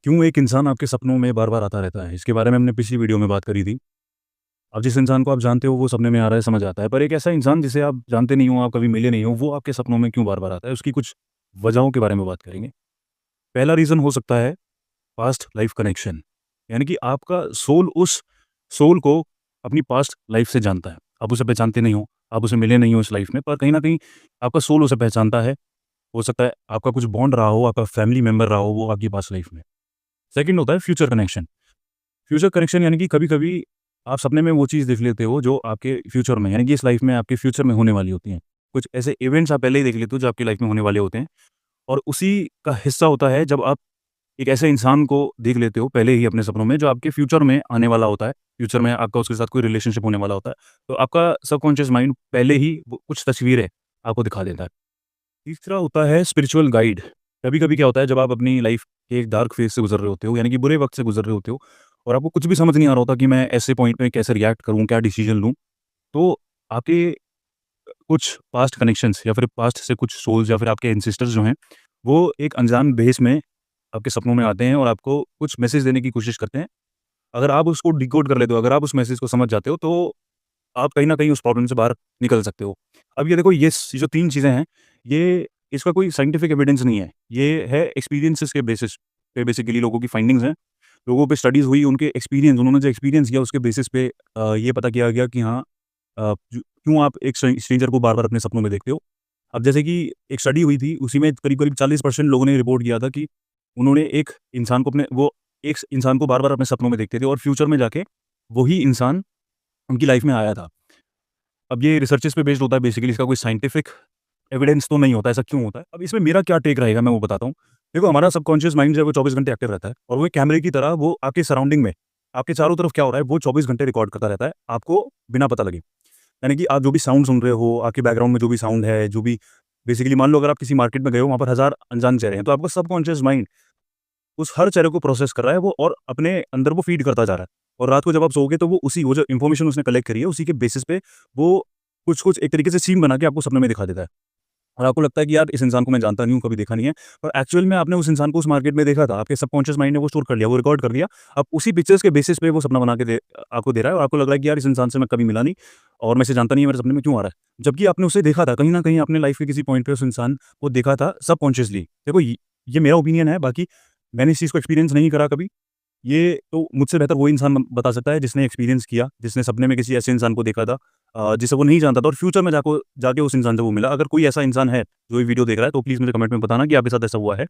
क्यों एक इंसान आपके सपनों में बार-बार आता रहता है? इसके बारे में हमने पिछली वीडियो में बात करी थी। अब जिस इंसान को आप जानते हो वो सपने में आ रहा है समझ आता है, पर एक ऐसा इंसान जिसे आप जानते नहीं हो, आप कभी मिले नहीं हो, वो आपके सपनों में क्यों बार-बार आता है? उसकी कुछ वजहों के बारे में बात करेंगे। पहला रीज़न हो सकता है पास्ट लाइफ़ कनेक्शन, यानी कि आपका सोल उस सोल को अपनी पास्ट लाइफ़ से जानता है। आप उसे पहचानते नहीं हो, आप उसे मिले नहीं हो इस लाइफ़ में, पर कहीं न कहीं आपका सोल उसे पहचानता है। हो सकता है आपका कुछ बॉन्ड रहा हो, आपका फैमिली मेंबर रहा हो वो आपकी पास्ट लाइफ़ में। सेकंड होता है फ्यूचर कनेक्शन। फ्यूचर कनेक्शन यानी कि कभी-कभी आप सपने में वो चीज़ देख लेते हो जो आपके फ्यूचर में यानी कि इस लाइफ़ में आपके फ्यूचर में होने वाली होती हैं। कुछ ऐसे इवेंट्स आप पहले ही देख लेते हो जो आपकी लाइफ़ में होने वाले होते हैं और उसी का हिस्सा होता है जब आप एक ऐसे इंसान को देख लेते हो पहले ही अपने सपनों में जो आपके फ्यूचर में आने वाला होता है। फ्यूचर में आपका उसके साथ कोई रिलेशनशिप होने वाला होता है। तो आपका सबकॉन्शियस माइंड पहले ही वो कुछ तस्वीरें आपको दिखा देता है। तीसरा होता है स्पिरिचुअल गाइड। कभी-कभी क्या होता है जब आप अपनी लाइफ़ के एक डार्क फेज़ से गुज़र रहे होते हो यानी कि बुरे वक़्त से गुज़र रहे होते हो और आपको कुछ भी समझ नहीं आ रहा होता कि मैं ऐसे पॉइंट पे कैसे रिएक्ट करूँ, क्या डिसीज़न लूँ। तो आपके कुछ पास्ट कनेक्शंस या फिर पास्ट से कुछ सोल्स या फिर आपके एंसेस्टर्स जो हैं, वो एक अनजान बेस में आपके सपनों में आते हैं और आपको कुछ मैसेज देने की कोशिश करते हैं। अगर आप उसको डिकोड कर लेते हो, अगर आप उस मैसेज को समझ जाते हो, तो आप कहीं न कहीं उस प्रॉब्लम से बाहर निकल सकते हो। अब ये देखो ये जो 3 चीज़ें हैं, ये इसका कोई साइंटिफिक एविडेंस नहीं है। ये है एक्सपीरियंसेस के बेसिस पे बेसिकली लोगों की फाइंडिंग्स हैं। लोगों पे स्टडीज़ हुई, उनके एक्सपीरियंस उन्होंने जो एक्सपीरियंस किया उसके बेसिस पे ये पता किया गया कि हाँ क्यों आप एक स्ट्रेंजर को बार-बार अपने सपनों में देखते हो। अब जैसे कि एक स्टडी हुई थी, उसी में करीब-करीब 40% लोगों ने रिपोर्ट किया था कि उन्होंने एक इंसान को बार-बार अपने सपनों में देखते थे और फ्यूचर में जाके वही इंसान उनकी लाइफ में आया था। अब ये रिसर्चेज़ पे बेस्ड होता है बेसिकली इसका कोई साइंटिफिक एविडेंस तो नहीं होता, ऐसा क्यों होता है? अब इसमें मेरा क्या टेक रहेगा मैं वो बताता हूँ। देखो हमारा सबकॉन्शियस माइंड जो है वो 24 घंटे एक्टिव रहता है और वो एक कैमरे की तरह वो आपके सराउंडिंग में, आपके चारों तरफ क्या हो रहा है वो 24 घंटे रिकॉर्ड करता रहता है, आपको बिना पता लगे। यानी कि आप जो भी साउंड सुन रहे हो, आपके बैकग्राउंड में जो भी साउंड है, जो भी बेसिकली मान लो अगर आप किसी मार्केट में गए हो, वहाँ पर हज़ार अनजान चेहरे हैं, तो आपका सबकॉन्शियस माइंड उस हर चेहरे को प्रोसेस कर रहा है वो और अपने अंदर वो फीड करता जा रहा है। और रात को जब आप सोओगे तो वो जो इन्फॉर्मेशन उसने कलेक्ट करी है, उसी के बेसिस पे वो कुछ-कुछ एक तरीके से सीन बना के आपको सपने में दिखा देता है। और आपको लगता है कि यार इस इंसान को मैं जानता नहीं हूँ, कभी देखा नहीं है। पर एक्चुअल में आपने उस इंसान को उस मार्केट में देखा था, आपके सबकॉन्शियस माइंड ने वो स्टोर कर लिया, वो रिकॉर्ड कर लिया। अब उसी पिक्चर्स के बेसिस पे वो सपना बना के आपको दे रहा है और आपको लग रहा है कि यार इस इंसान से मैं कभी मिला नहीं और मैं इसे जानता नहीं है, मेरे सपने में क्यों आ रहा है? जबकि आपने उसे देखा था, कहीं न कहीं आपने लाइफ़ के किसी पॉइंट पे उस इंसान को देखा था सबकॉन्शियसली। देखो ये मेरा ओपिनियन है, बाकी मैंने इस चीज़ को एक्सपीरियंस नहीं करा कभी। ये तो मुझसे बेहतर वो इंसान बता सकता है जिसने एक्सपीरियंस किया, जिसने सपने में किसी ऐसे इंसान को देखा था जिसे वो नहीं जानता था और फ्यूचर में जाके उस इंसान से वो मिला। अगर कोई ऐसा इंसान है जो ये वीडियो देख रहा है तो प्लीज़ मुझे कमेंट में बताना कि आपके साथ ऐसा हुआ है।